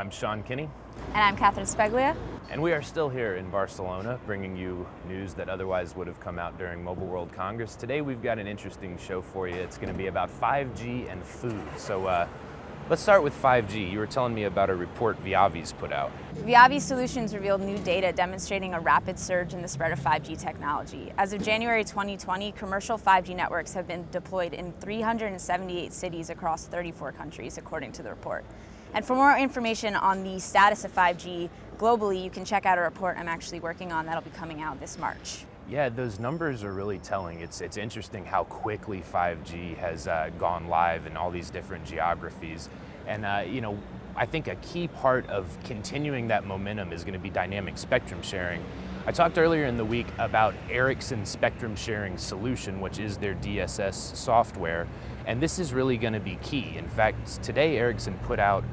I'm Sean Kinney. And I'm Sbeglia. And we are still here in Barcelona, bringing you news that otherwise would have come out during Mobile World Congress. Today we've got an interesting show for you. It's going to be about 5G and food. So let's start with 5G. You were telling me about a report Viavi's put out. Viavi Solutions revealed new data demonstrating a rapid surge in the spread of 5G technology. As of January 2020, commercial 5G networks have been deployed in 378 cities across 34 countries, according to the report. And for more information on the status of 5G globally, you can check out a report I'm actually working on that'll be coming out this March. Yeah, those numbers are really telling. It's interesting how quickly 5G has gone live in all these different geographies. And I think a key part of continuing that momentum is going to be dynamic spectrum sharing. I talked earlier in the week about Ericsson spectrum sharing solution, which is their DSS software. And this is really going to be key. In fact, today Ericsson put out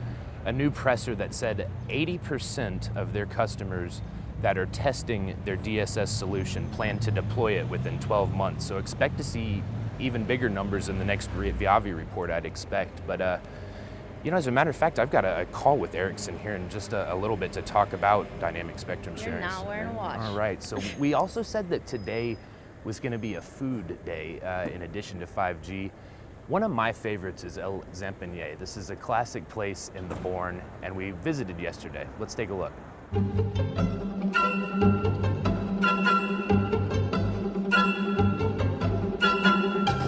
a new presser that said 80% of their customers that are testing their DSS solution plan to deploy it within 12 months. So expect to see even bigger numbers in the next Viavi report, I'd expect. But as a matter of fact, I've got a call with Ericsson here in just a little bit to talk about dynamic spectrum sharing. You're not wearing a watch. All right, so we also said that today was going to be a food day in addition to 5G. One of my favorites is Xampanyet. This is a classic place in the Bourne, and we visited yesterday. Let's take a look.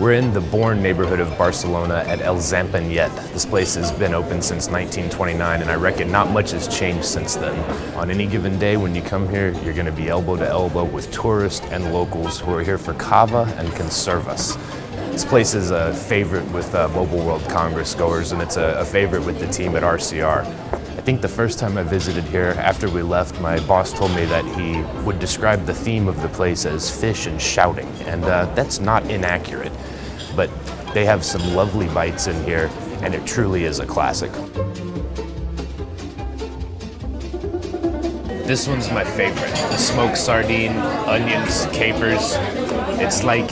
We're in the Bourne neighborhood of Barcelona at Xampanyet. This place has been open since 1929, and I reckon not much has changed since then. On any given day when you come here, you're going to be elbow to elbow with tourists and locals who are here for cava and conservas. This place is a favorite with Mobile World Congress goers, and it's a favorite with the team at RCR. I think the first time I visited here, after we left, my boss told me that he would describe the theme of the place as fish and shouting, and that's not inaccurate. But they have some lovely bites in here, and it truly is a classic. This one's my favorite. The smoked sardine, onions, capers. It's like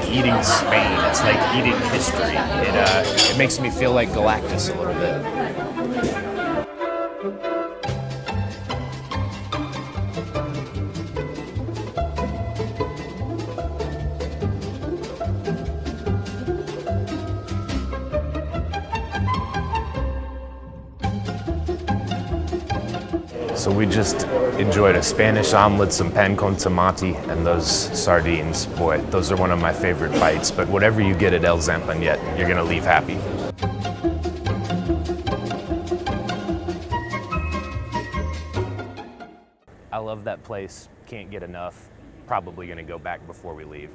eating Spain. It's like eating history. It makes me feel like Galactus a little bit. So we just enjoyed a Spanish omelet, some pan con tomate, and those sardines. Boy, those are one of my favorite bites. But whatever you get at Xampanyet, you're gonna leave happy. I love that place, can't get enough. Probably gonna go back before we leave.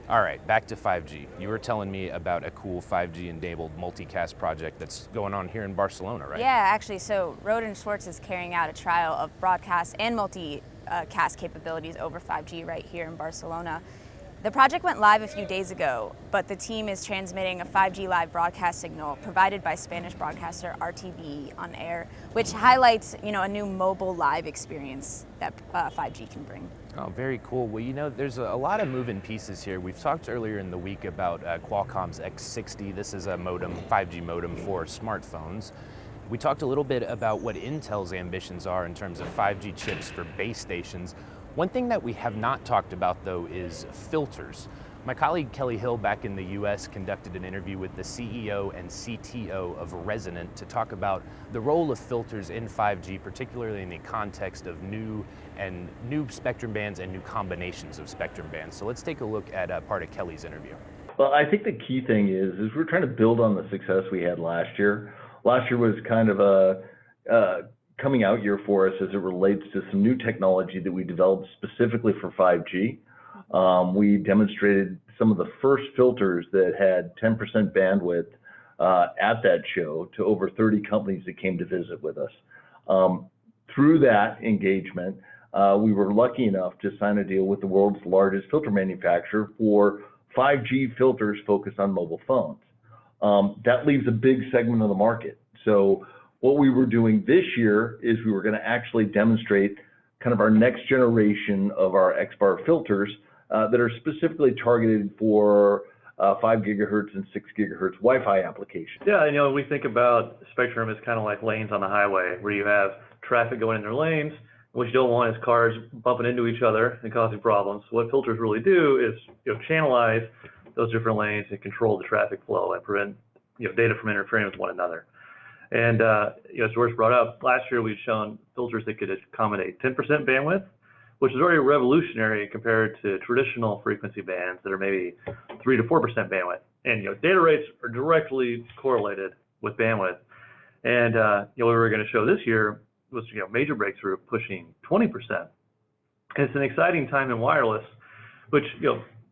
All right, back to 5G. You were telling me about a cool 5G-enabled multicast project that's going on here in Barcelona, right? Yeah, actually, so Roden Schwartz is carrying out a trial of broadcast and multicast capabilities over 5G right here in Barcelona. The project went live a few days ago, but the team is transmitting a 5G live broadcast signal provided by Spanish broadcaster RTV on air, which highlights, a new mobile live experience that 5G can bring. Oh, very cool. Well, there's a lot of moving pieces here. We've talked earlier in the week about Qualcomm's X60. This is a modem, 5G modem for smartphones. We talked a little bit about what Intel's ambitions are in terms of 5G chips for base stations. One thing that we have not talked about, though, is filters. My colleague Kelly Hill back in the US conducted an interview with the CEO and CTO of Resonant to talk about the role of filters in 5G, particularly in the context of new spectrum bands and new combinations of spectrum bands. So let's take a look at part of Kelly's interview. Well, I think the key thing is we're trying to build on the success we had last year. Last year was kind of a coming out year for us as it relates to some new technology that we developed specifically for 5G. We demonstrated some of the first filters that had 10% bandwidth at that show to over 30 companies that came to visit with us. Through that engagement, we were lucky enough to sign a deal with the world's largest filter manufacturer for 5G filters focused on mobile phones. That leaves a big segment of the market. So what we were doing this year is we were going to actually demonstrate kind of our next generation of our XBAR filters that are specifically targeted for 5 gigahertz and 6 gigahertz Wi-Fi applications. Yeah, we think about spectrum as kind of like lanes on the highway, where you have traffic going in their lanes. What you don't want is cars bumping into each other and causing problems. What filters really do is channelize those different lanes and control the traffic flow and prevent data from interfering with one another. And as George brought up, last year we've shown filters that could accommodate 10% bandwidth, which is already revolutionary compared to traditional frequency bands that are maybe 3 to 4% bandwidth. And data rates are directly correlated with bandwidth. And what we were going to show this year was major breakthrough pushing 20%. And it's an exciting time in wireless, which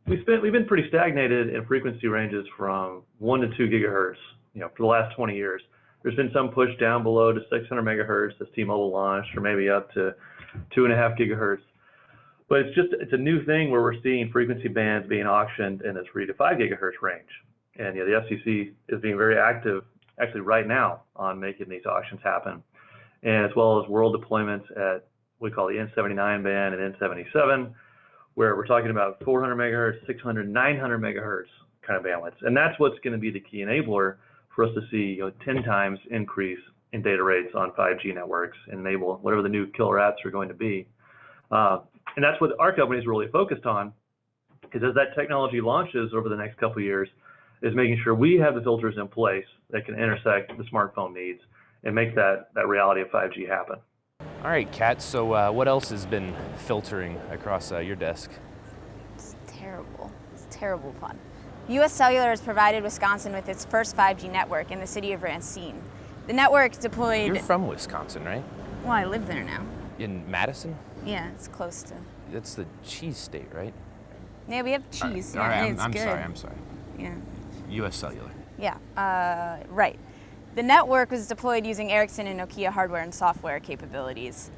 we've been pretty stagnated in frequency ranges from 1 to 2 gigahertz for the last 20 years. There's been some push down below to 600 megahertz as T-Mobile launched, or maybe up to 2.5 gigahertz. But it's a new thing where we're seeing frequency bands being auctioned in the 3 to 5 gigahertz range. And the FCC is being very active, actually right now, on making these auctions happen. And as well as world deployments at what we call the N79 band and N77, where we're talking about 400 megahertz, 600, 900 megahertz kind of bandwidths. And that's what's going to be the key enabler for us to see 10 times increase in data rates on 5G networks and enable whatever the new killer apps are going to be. And that's what our company is really focused on, because as that technology launches over the next couple of years, is making sure we have the filters in place that can intersect the smartphone needs and make that reality of 5G happen. All right, Kat, so what else has been filtering across your desk? It's terrible. It's terrible fun. US Cellular has provided Wisconsin with its first 5G network in the city of Racine. The network deployed... You're from Wisconsin, right? Well, I live there now. In Madison? Yeah, it's close to... It's the cheese state, right? Yeah, we have cheese. All right, it's I'm good. sorry. Yeah. US Cellular. Yeah, right. The network was deployed using Ericsson and Nokia hardware and software capabilities.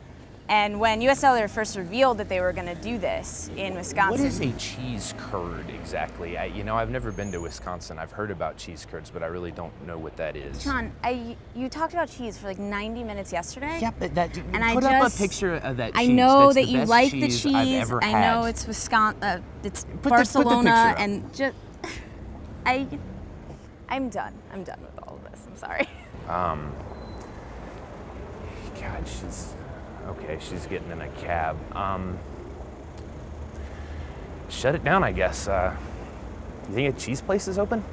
And when US Cellular first revealed that they were going to do this in Wisconsin... What is a cheese curd exactly? I've never been to Wisconsin. I've heard about cheese curds, but I really don't know what that is. Sean, you talked about cheese for like 90 minutes yesterday. Yeah, but and put up a picture of that cheese. I know That's that the you best like the cheese cheese. I've ever had. I know it's Wisconsin. It's Put the Barcelona, picture up. and just I'm done. I'm done with all of this. I'm sorry. God, she's getting in a cab. Shut it down, I guess. You think a cheese place is open?